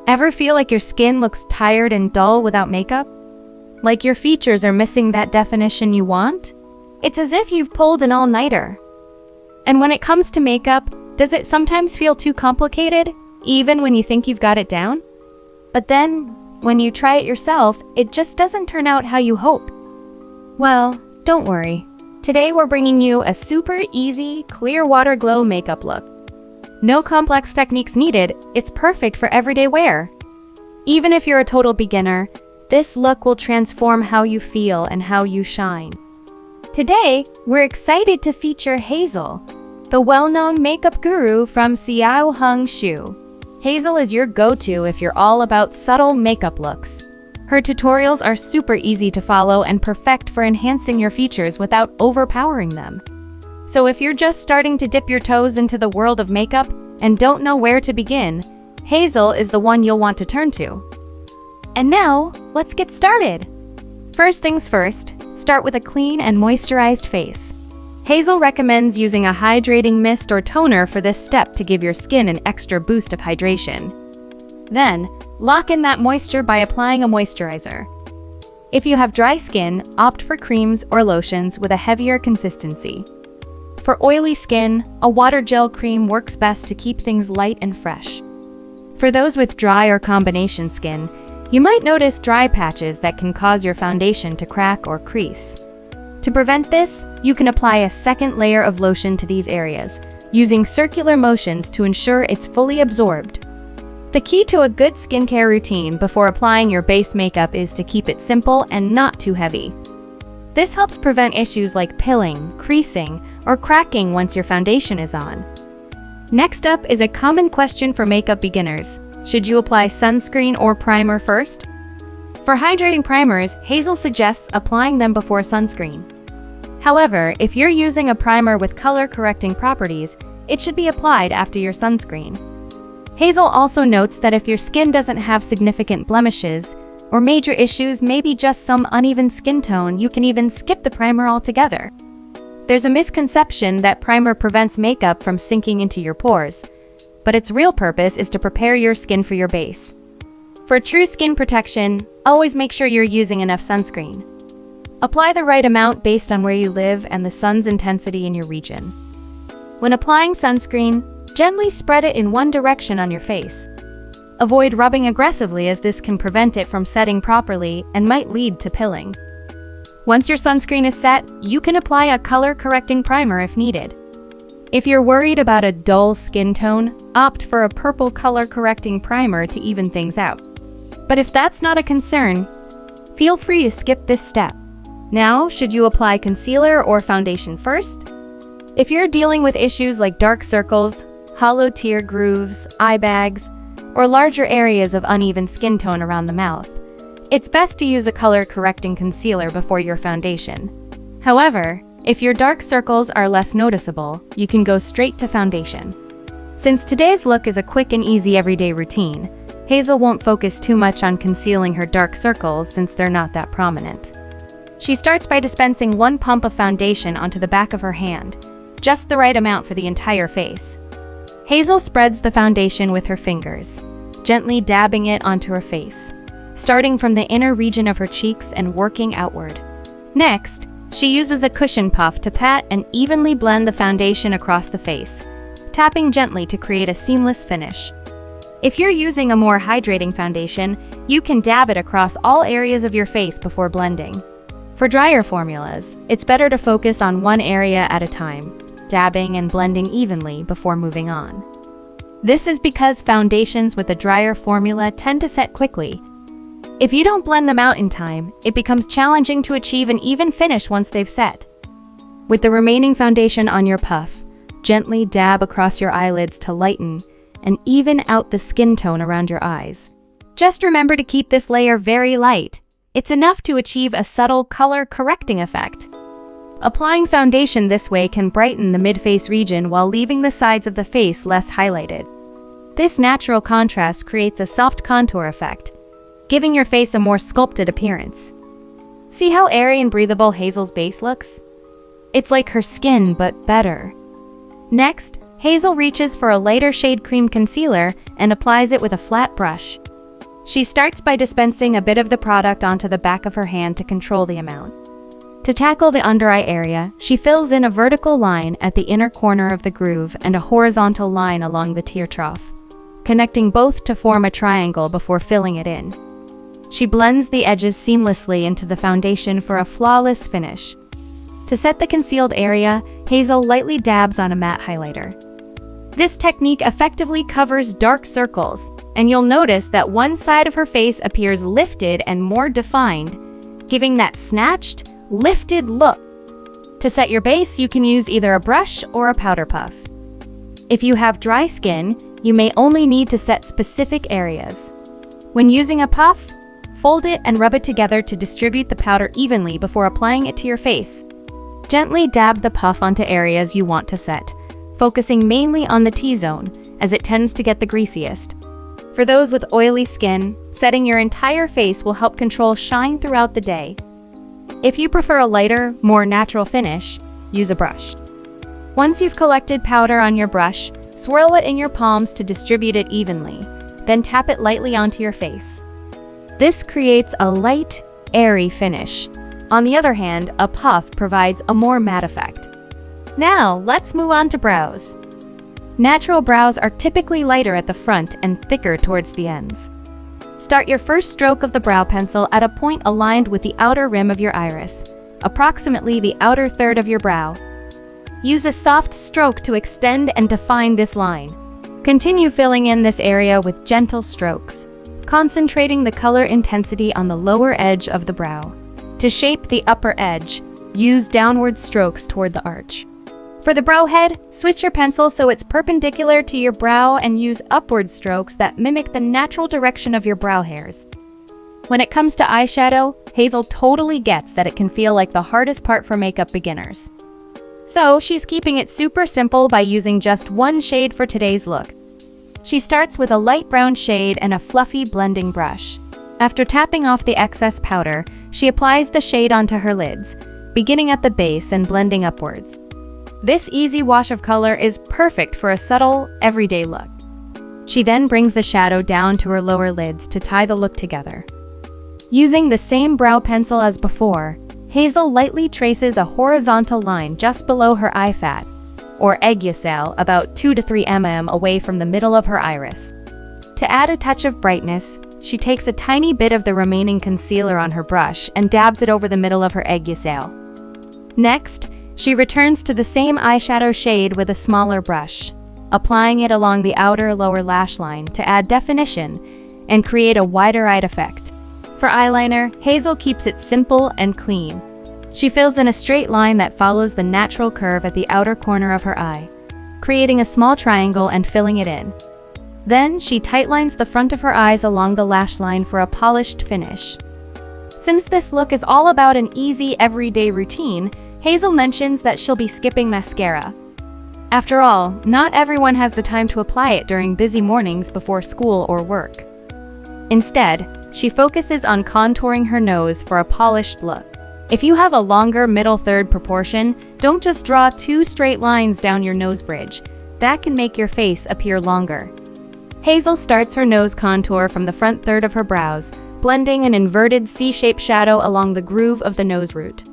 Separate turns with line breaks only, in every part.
Ever feel like your skin looks tired and dull without makeup? Like your features are missing that definition you want? It's as if you've pulled an all-nighter. And when it comes to makeup, does it sometimes feel too complicated, even when you think you've got it down? But then, when you try it yourself, it just doesn't turn out how you hope. Well, don't worry. Today we're bringing you a super easy, clear water glow makeup look. No complex techniques needed, it's perfect for everyday wear. Even if you're a total beginner, this look will transform how you feel and how you shine. Today, we're excited to feature Hazel, the well-known makeup guru from XiaoHongShu. Hazel is your go-to if you're all about subtle makeup looks. Her tutorials are super easy to follow and perfect for enhancing your features without overpowering them. So if you're just starting to dip your toes into the world of makeup and don't know where to begin, Hazel is the one you'll want to turn to. And now, let's get started. First things first, start with a clean and moisturized face. Hazel recommends using a hydrating mist or toner for this step to give your skin an extra boost of hydration. Then, lock in that moisture by applying a moisturizer. If you have dry skin, opt for creams or lotions with a heavier consistency. For oily skin, a water gel cream works best to keep things light and fresh. For those with dry or combination skin, you might notice dry patches that can cause your foundation to crack or crease. To prevent this, you can apply a second layer of lotion to these areas, using circular motions to ensure it's fully absorbed. The key to a good skincare routine before applying your base makeup is to keep it simple and not too heavy. This helps prevent issues like pilling, creasing, or cracking once your foundation is on. Next up is a common question for makeup beginners. Should you apply sunscreen or primer first? For hydrating primers, Hazel suggests applying them before sunscreen. However, if you're using a primer with color-correcting properties, it should be applied after your sunscreen. Hazel also notes that if your skin doesn't have significant blemishes, or major issues, maybe just some uneven skin tone, you can even skip the primer altogether. There's a misconception that primer prevents makeup from sinking into your pores, but its real purpose is to prepare your skin for your base. For true skin protection, always make sure you're using enough sunscreen. Apply the right amount based on where you live and the sun's intensity in your region. When applying sunscreen, gently spread it in one direction on your face. Avoid rubbing aggressively as this can prevent it from setting properly and might lead to pilling. Once your sunscreen is set, you can apply a color-correcting primer if needed. If you're worried about a dull skin tone, opt for a purple color-correcting primer to even things out. But if that's not a concern, feel free to skip this step. Now, should you apply concealer or foundation first? If you're dealing with issues like dark circles, hollow tear grooves, eye bags, or larger areas of uneven skin tone around the mouth, it's best to use a color-correcting concealer before your foundation. However, if your dark circles are less noticeable, you can go straight to foundation. Since today's look is a quick and easy everyday routine, Hazel won't focus too much on concealing her dark circles since they're not that prominent. She starts by dispensing one pump of foundation onto the back of her hand, just the right amount for the entire face. Hazel spreads the foundation with her fingers, gently dabbing it onto her face, starting from the inner region of her cheeks and working outward. Next, she uses a cushion puff to pat and evenly blend the foundation across the face, tapping gently to create a seamless finish. If you're using a more hydrating foundation, you can dab it across all areas of your face before blending. For drier formulas, it's better to focus on one area at a time, dabbing and blending evenly before moving on. This is because foundations with a drier formula tend to set quickly. If you don't blend them out in time, it becomes challenging to achieve an even finish once they've set. With the remaining foundation on your puff, gently dab across your eyelids to lighten and even out the skin tone around your eyes. Just remember to keep this layer very light. It's enough to achieve a subtle color-correcting effect. Applying foundation this way can brighten the mid-face region while leaving the sides of the face less highlighted. This natural contrast creates a soft contour effect, giving your face a more sculpted appearance. See how airy and breathable Hazel's base looks? It's like her skin, but better. Next, Hazel reaches for a lighter shade cream concealer and applies it with a flat brush. She starts by dispensing a bit of the product onto the back of her hand to control the amount. To tackle the under-eye area, she fills in a vertical line at the inner corner of the groove and a horizontal line along the tear trough, connecting both to form a triangle before filling it in. She blends the edges seamlessly into the foundation for a flawless finish. To set the concealed area, Hazel lightly dabs on a matte highlighter. This technique effectively covers dark circles, and you'll notice that one side of her face appears lifted and more defined, giving that snatched, lifted look. To set your base, you can use either a brush or a powder puff. If you have dry skin, you may only need to set specific areas. When using a puff, fold it and rub it together to distribute the powder evenly before applying it to your face. Gently dab the puff onto areas you want to set, focusing mainly on the T-zone, as it tends to get the greasiest. For those with oily skin, setting your entire face will help control shine throughout the day. If you prefer a lighter, more natural finish, use a brush. Once you've collected powder on your brush, swirl it in your palms to distribute it evenly, then tap it lightly onto your face. This creates a light, airy finish. On the other hand, a puff provides a more matte effect. Now, let's move on to brows. Natural brows are typically lighter at the front and thicker towards the ends. Start your first stroke of the brow pencil at a point aligned with the outer rim of your iris, approximately the outer third of your brow. Use a soft stroke to extend and define this line. Continue filling in this area with gentle strokes, concentrating the color intensity on the lower edge of the brow. To shape the upper edge, use downward strokes toward the arch. For the brow head, switch your pencil so it's perpendicular to your brow and use upward strokes that mimic the natural direction of your brow hairs. When it comes to eyeshadow, Hazel totally gets that it can feel like the hardest part for makeup beginners. So she's keeping it super simple by using just one shade for today's look. She starts with a light brown shade and a fluffy blending brush. After tapping off the excess powder, she applies the shade onto her lids, beginning at the base and blending upwards. This easy wash of color is perfect for a subtle, everyday look. She then brings the shadow down to her lower lids to tie the look together. Using the same brow pencil as before, Hazel lightly traces a horizontal line just below her eye fat, or aiguiselle, about 2 to 3 mm away from the middle of her iris. To add a touch of brightness, she takes a tiny bit of the remaining concealer on her brush and dabs it over the middle of her aiguiselle. Next, she returns to the same eyeshadow shade with a smaller brush, applying it along the outer lower lash line to add definition and create a wider-eyed effect. For eyeliner, Hazel keeps it simple and clean. She fills in a straight line that follows the natural curve at the outer corner of her eye, creating a small triangle and filling it in. Then, she tightlines the front of her eyes along the lash line for a polished finish. Since this look is all about an easy, everyday routine, Hazel mentions that she'll be skipping mascara. After all, not everyone has the time to apply it during busy mornings before school or work. Instead, she focuses on contouring her nose for a polished look. If you have a longer middle third proportion, don't just draw 2 straight lines down your nose bridge. That can make your face appear longer. Hazel starts her nose contour from the front third of her brows, blending an inverted C-shaped shadow along the groove of the nose root.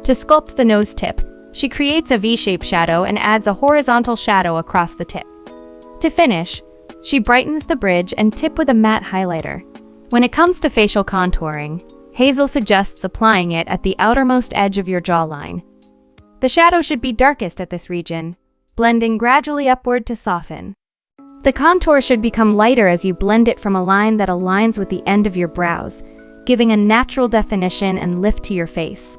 To sculpt the nose tip, she creates a V-shaped shadow and adds a horizontal shadow across the tip. To finish, she brightens the bridge and tip with a matte highlighter. When it comes to facial contouring, Hazel suggests applying it at the outermost edge of your jawline. The shadow should be darkest at this region, blending gradually upward to soften. The contour should become lighter as you blend it from a line that aligns with the end of your brows, giving a natural definition and lift to your face.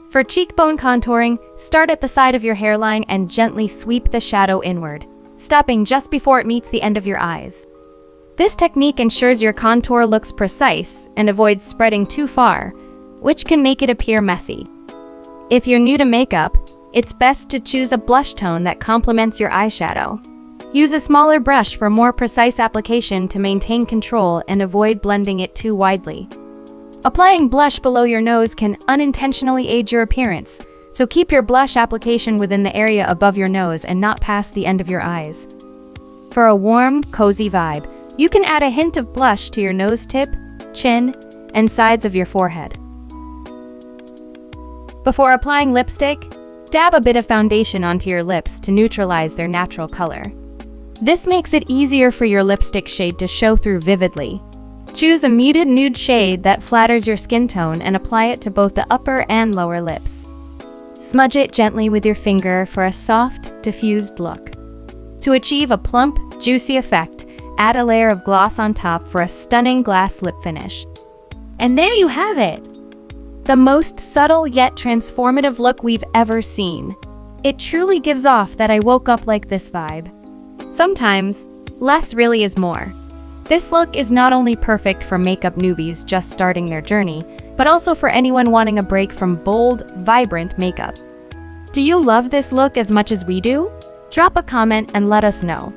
For cheekbone contouring, start at the side of your hairline and gently sweep the shadow inward, stopping just before it meets the end of your eyes. This technique ensures your contour looks precise and avoids spreading too far, which can make it appear messy. If you're new to makeup, it's best to choose a blush tone that complements your eyeshadow. Use a smaller brush for more precise application to maintain control and avoid blending it too widely. Applying blush below your nose can unintentionally aid your appearance, so keep your blush application within the area above your nose and not past the end of your eyes. For a warm, cozy vibe, you can add a hint of blush to your nose tip, chin, and sides of your forehead. Before applying lipstick, dab a bit of foundation onto your lips to neutralize their natural color. This makes it easier for your lipstick shade to show through vividly. Choose a muted nude shade that flatters your skin tone and apply it to both the upper and lower lips. Smudge it gently with your finger for a soft, diffused look. To achieve a plump, juicy effect, add a layer of gloss on top for a stunning glass lip finish. And there you have it! The most subtle yet transformative look we've ever seen. It truly gives off that I woke up like this vibe. Sometimes, less really is more. This look is not only perfect for makeup newbies just starting their journey, but also for anyone wanting a break from bold, vibrant makeup. Do you love this look as much as we do? Drop a comment and let us know.